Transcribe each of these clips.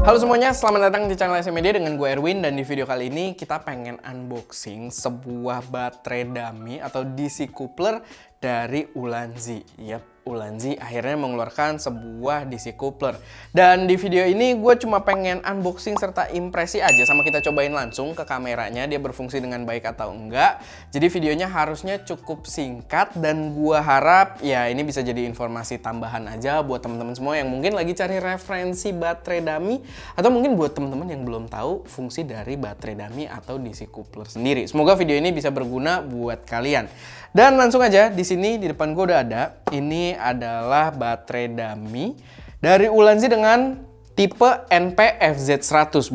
Halo semuanya, selamat datang di channel SM Media dengan gue Erwin. Dan di video kali ini kita pengen unboxing sebuah baterai dummy atau DC coupler dari Ulanzi. Yap, Ulanzi akhirnya mengeluarkan sebuah DC coupler. Dan di video ini gue cuma pengen unboxing serta impresi aja, sama kita cobain langsung ke kameranya dia berfungsi dengan baik atau enggak. Jadi videonya harusnya cukup singkat dan gue harap ya ini bisa jadi informasi tambahan aja buat teman-teman semua yang mungkin lagi cari referensi baterai dummy, atau mungkin buat teman-teman yang belum tahu fungsi dari baterai dummy atau DC coupler sendiri. Semoga video ini bisa berguna buat kalian. Dan langsung aja, di sini di depan gue udah ada. Ini adalah baterai dummy dari Ulanzi dengan tipe NP-FZ100.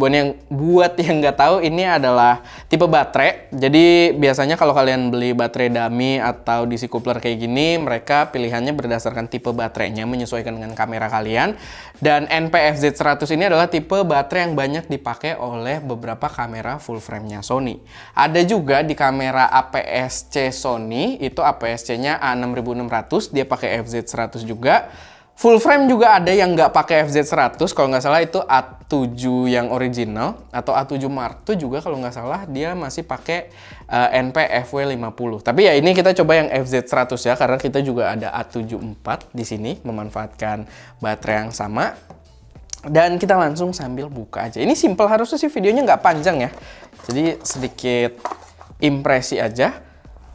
Buat yang nggak tahu, ini adalah tipe baterai. Jadi biasanya kalau kalian beli baterai dummy atau DC coupler kayak gini, mereka pilihannya berdasarkan tipe baterainya, menyesuaikan dengan kamera kalian. Dan NP-FZ100 ini adalah tipe baterai yang banyak dipakai oleh beberapa kamera full frame-nya Sony. Ada juga di kamera APS-C Sony, itu APS-C-nya A6600, dia pakai FZ100 juga. Full frame juga ada yang nggak pakai FZ100, kalau nggak salah itu A7 yang original, atau A7 Mark II juga kalau nggak salah dia masih pakai NP-FW50. Tapi ya ini kita coba yang FZ100 ya, karena kita juga ada A74 di sini memanfaatkan baterai yang sama. Dan kita langsung sambil buka aja. Ini simple, harusnya sih videonya nggak panjang ya. Jadi sedikit impresi aja.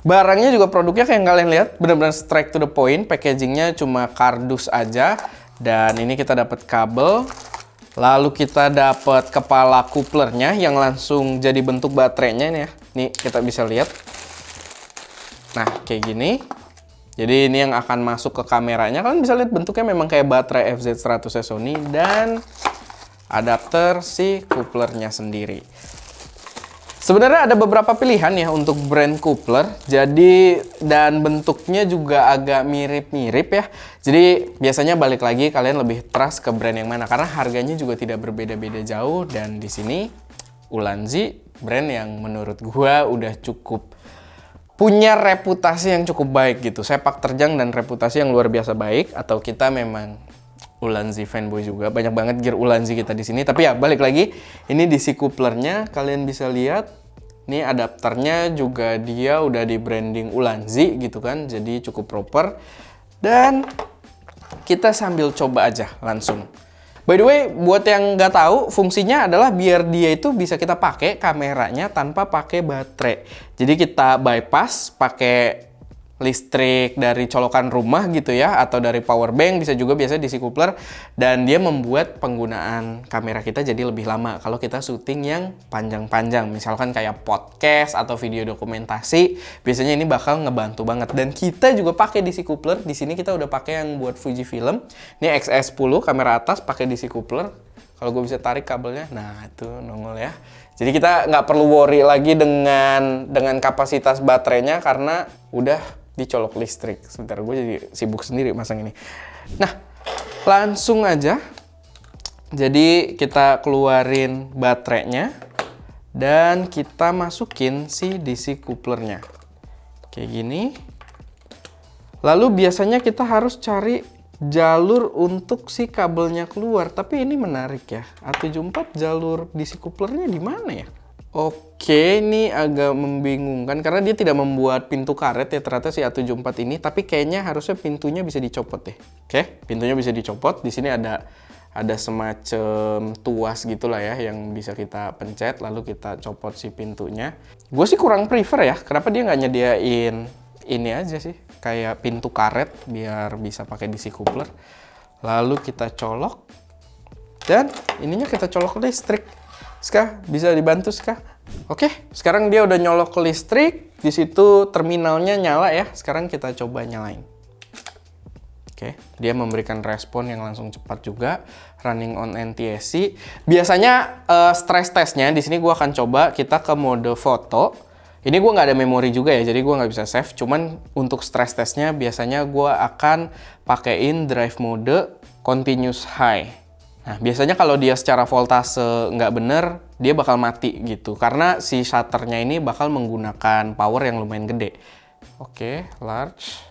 Barangnya juga produknya kayak yang kalian lihat benar-benar straight to the point. Packagingnya cuma kardus aja. Dan ini kita dapat kabel. Lalu kita dapat kepala couplernya yang langsung jadi bentuk baterainya ini ya. Nih kita bisa lihat. Nah kayak gini. Jadi ini yang akan masuk ke kameranya. Kalian bisa lihat bentuknya memang kayak baterai FZ100 Sony. Dan adapter si couplernya sendiri. Sebenarnya ada beberapa pilihan ya untuk brand coupler. Jadi dan bentuknya juga agak mirip-mirip ya. Jadi biasanya balik lagi kalian lebih trust ke brand yang mana, karena harganya juga tidak berbeda-beda jauh. Dan di sini Ulanzi brand yang menurut gua udah cukup punya reputasi yang cukup baik gitu. Sepak terjang dan reputasi yang luar biasa baik. Atau kita memang Ulanzi fanboy juga, banyak banget gear Ulanzi kita di sini. Tapi ya balik lagi, ini DC couplernya kalian bisa lihat. Ini adapternya juga dia udah di branding Ulanzi gitu kan, jadi cukup proper. Dan kita sambil coba aja langsung. By the way, buat yang nggak tahu, fungsinya adalah biar dia itu bisa kita pakai kameranya tanpa pakai baterai. Jadi kita bypass pakai listrik dari colokan rumah gitu ya, atau dari power bank, bisa juga biasa DC coupler. Dan dia membuat penggunaan kamera kita jadi lebih lama kalau kita syuting yang panjang-panjang, misalkan kayak podcast atau video dokumentasi. Biasanya ini bakal ngebantu banget. Dan kita juga pakai DC coupler. Di sini kita udah pakai yang buat Fujifilm. Ini XS10 kamera atas pakai DC coupler. Kalau gue bisa tarik kabelnya, nah itu nongol ya. Jadi kita nggak perlu worry lagi dengan kapasitas baterainya karena udah dicolok listrik. Sebentar, gue jadi sibuk sendiri masang ini. Nah, langsung aja. Jadi kita keluarin baterainya dan kita masukin si DC couplernya. Kayak gini. Lalu biasanya kita harus cari jalur untuk si kabelnya keluar. Tapi ini menarik ya. A74 jalur DC couplernya di mana ya? Oke, ini agak membingungkan karena dia tidak membuat pintu karet ya ternyata si A74 ini, tapi kayaknya harusnya pintunya bisa dicopot deh. Oke, pintunya bisa dicopot. Di sini ada semacam tuas gitulah ya yang bisa kita pencet lalu kita copot si pintunya. Gue sih kurang prefer ya, kenapa dia nggak nyediain ini aja sih, kayak pintu karet biar bisa pakai DC coupler. Lalu kita colok dan ininya kita colok ke listrik. Ska, bisa dibantu Ska? Oke, sekarang dia udah nyolok ke listrik. Di situ terminalnya nyala ya. Sekarang kita coba nyalain. Oke, dia memberikan respon yang langsung cepat juga. Running on NTSC. Biasanya stress testnya di sini gue akan coba kita ke mode foto. Ini gue nggak ada memori juga ya, jadi gue nggak bisa save. Cuman untuk stress testnya biasanya gue akan pakein drive mode continuous high. Nah, biasanya kalau dia secara voltase nggak bener, dia bakal mati gitu. Karena si shutternya ini bakal menggunakan power yang lumayan gede. Oke, large.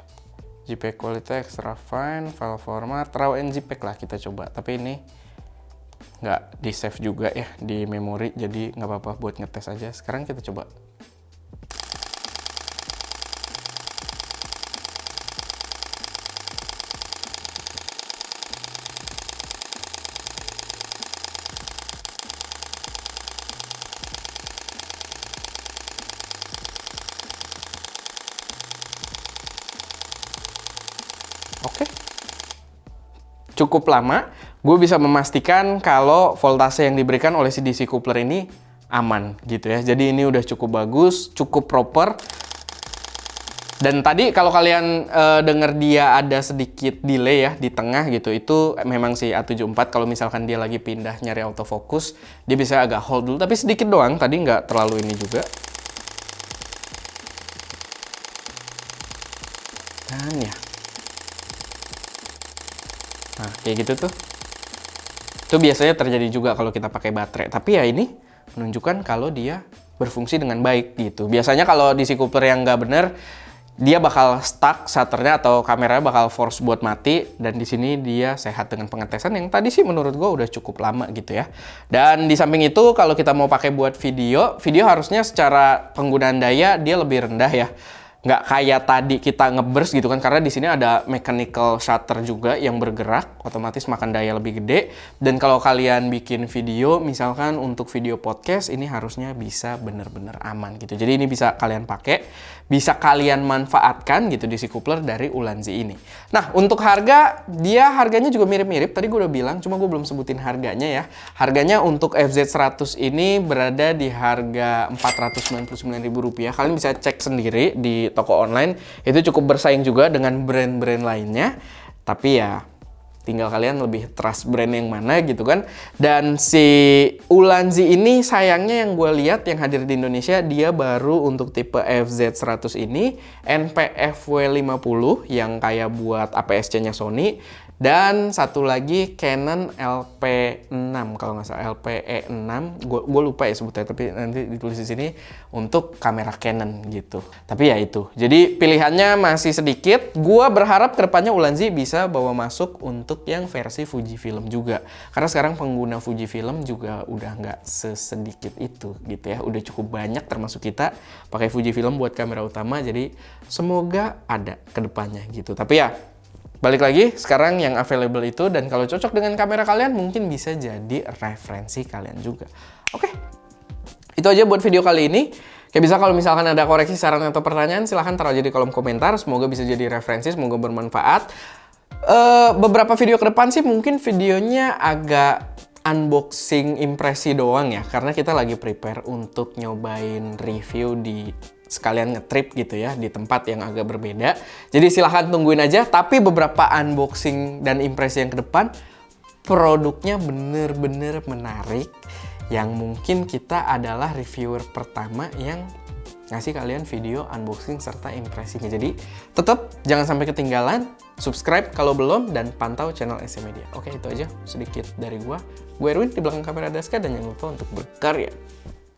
JPEG quality extra fine, file format, RAW and JPEG lah kita coba. Tapi ini nggak di save juga ya di memori, jadi nggak apa-apa buat ngetes aja. Sekarang kita coba. Oke, cukup lama. Gue bisa memastikan kalau voltase yang diberikan oleh si DC coupler ini aman gitu ya. Jadi ini udah cukup bagus, cukup proper. Dan tadi kalau kalian denger dia ada sedikit delay ya di tengah gitu, itu memang si A74 kalau misalkan dia lagi pindah nyari autofocus, dia bisa agak hold dulu, tapi sedikit doang, tadi nggak terlalu ini juga. Dan ya, nah kayak gitu tuh. Itu biasanya terjadi juga kalau kita pakai baterai. Tapi ya ini menunjukkan kalau dia berfungsi dengan baik gitu. Biasanya kalau DC coupler yang nggak bener, dia bakal stuck shutternya atau kameranya bakal force buat mati. Dan di sini dia sehat dengan pengetesan yang tadi sih menurut gue udah cukup lama gitu ya. Dan di samping itu kalau kita mau pakai buat video harusnya secara penggunaan daya dia lebih rendah ya. Nggak kayak tadi kita ngeburst gitu kan, karena di sini ada mechanical shutter juga yang bergerak, otomatis makan daya lebih gede. Dan kalau kalian bikin video, misalkan untuk video podcast, ini harusnya bisa bener-bener aman gitu. Jadi ini bisa kalian pakai, bisa kalian manfaatkan gitu DC coupler dari Ulanzi ini. Nah, untuk harga, dia harganya juga mirip-mirip. Tadi gue udah bilang, cuma gue belum sebutin harganya ya. Harganya untuk FZ100 ini berada di harga Rp499.000. Kalian bisa cek sendiri di toko online, itu cukup bersaing juga dengan brand-brand lainnya. Tapi ya tinggal kalian lebih trust brand yang mana gitu kan. Dan si Ulanzi ini sayangnya yang gue lihat yang hadir di Indonesia, dia baru untuk tipe FZ100 ini NP-FW50 yang kayak buat APS-C-nya Sony. Dan satu lagi Canon LP6 kalau nggak salah, LPE6, gue lupa ya sebutnya, tapi nanti ditulis di sini untuk kamera Canon gitu. Tapi ya itu, jadi pilihannya masih sedikit. Gue berharap kedepannya Ulanzi bisa bawa masuk untuk yang versi Fujifilm juga, karena sekarang pengguna Fujifilm juga udah nggak sesedikit itu gitu ya, udah cukup banyak termasuk kita pakai Fujifilm buat kamera utama. Jadi semoga ada kedepannya gitu. Tapi ya balik lagi, sekarang yang available itu, dan kalau cocok dengan kamera kalian mungkin bisa jadi referensi kalian juga. Oke, itu aja buat video kali ini. Kayak bisa kalau misalkan ada koreksi, saran, atau pertanyaan, silahkan taruh aja di kolom komentar. Semoga bisa jadi referensi, semoga bermanfaat. Beberapa video ke depan sih mungkin videonya agak unboxing impresi doang ya, karena kita lagi prepare untuk nyobain review di sekalian ngetrip gitu ya, di tempat yang agak berbeda. Jadi silahkan tungguin aja, tapi beberapa unboxing dan impresi yang ke depan, produknya bener-bener menarik, yang mungkin kita adalah reviewer pertama yang ngasih kalian video unboxing serta impresinya. Jadi tetap jangan sampai ketinggalan, subscribe kalau belum, dan pantau channel SM Media. Oke, itu aja sedikit dari gue Erwin di belakang kamera Daska, dan jangan lupa untuk berkarya.